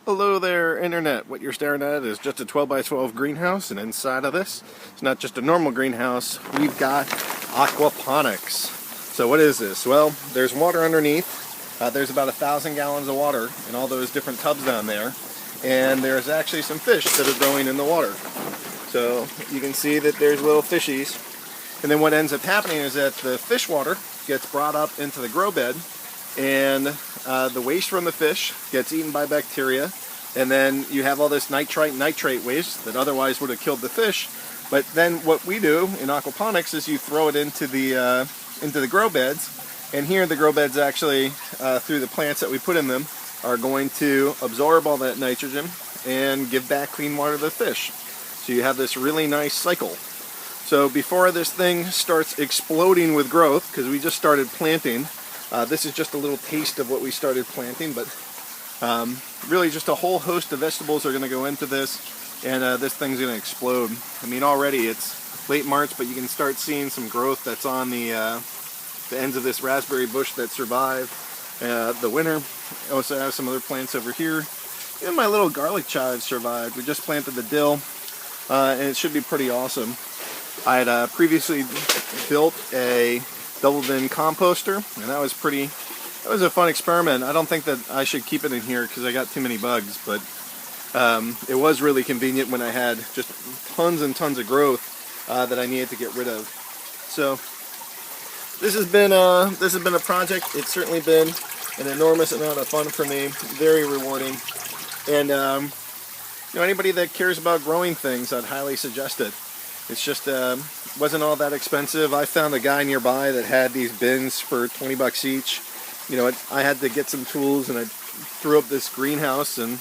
Hello there, Internet. What you're staring at is just a 12 by 12 greenhouse, and inside of this, it's not just a normal greenhouse, we've got aquaponics. So what is this? Well, there's water underneath. There's about 1,000 gallons of water in all those different tubs down there, and there's actually some fish that are growing in the water. So you can see that there's little fishies, and then what ends up happening is that the fish water gets brought up into the grow bed, and the waste from the fish gets eaten by bacteria, and then you have all this nitrate waste that otherwise would have killed the fish. But then what we do in aquaponics is you throw it into the grow beds, and here the grow beds actually, through the plants that we put in them, are going to absorb all that nitrogen and give back clean water to the fish. So you have this really nice cycle. So before this thing starts exploding with growth, because we just started planting, this is just a little taste of what we started planting, but really just a whole host of vegetables are going to go into this, and this thing's going to explode. I mean, already it's late March, but you can start seeing some growth that's on the ends of this raspberry bush that survived the winter. I also have some other plants over here. Even my little garlic chives survived. We just planted the dill, and it should be pretty awesome. I had previously built a double bin composter, and that was a fun experiment. I don't think that I should keep it in here because I got too many bugs, but it was really convenient when I had just tons and tons of growth that I needed to get rid of. So this has been a project. It's certainly been an enormous amount of fun for me, very rewarding, and anybody that cares about growing things, I'd highly suggest it. It's just wasn't all that expensive. I found a guy nearby that had these bins for 20 bucks each. I had to get some tools, and I threw up this greenhouse and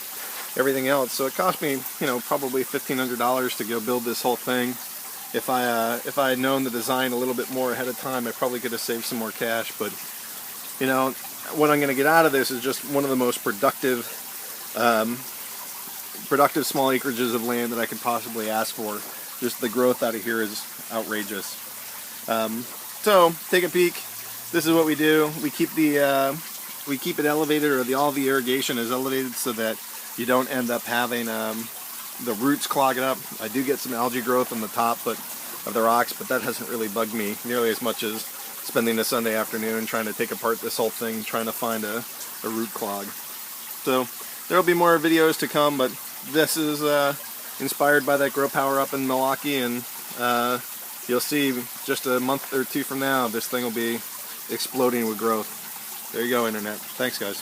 everything else. So it cost me, probably $1,500 to go build this whole thing. If I had known the design a little bit more ahead of time, I probably could have saved some more cash. But what I'm going to get out of this is just one of the most productive small acreages of land that I could possibly ask for. Just the growth out of here is outrageous. So take a peek. This is what we do. We keep it elevated, or all the irrigation is elevated so that you don't end up having the roots clogging up. I do get some algae growth on the top of the rocks, but that hasn't really bugged me nearly as much as spending a Sunday afternoon trying to take apart this whole thing, trying to find a root clog. So there will be more videos to come, but this is inspired by that Grow Power up in Milwaukee, and you'll see just a month or two from now this thing will be exploding with growth. There you go, Internet. Thanks, guys.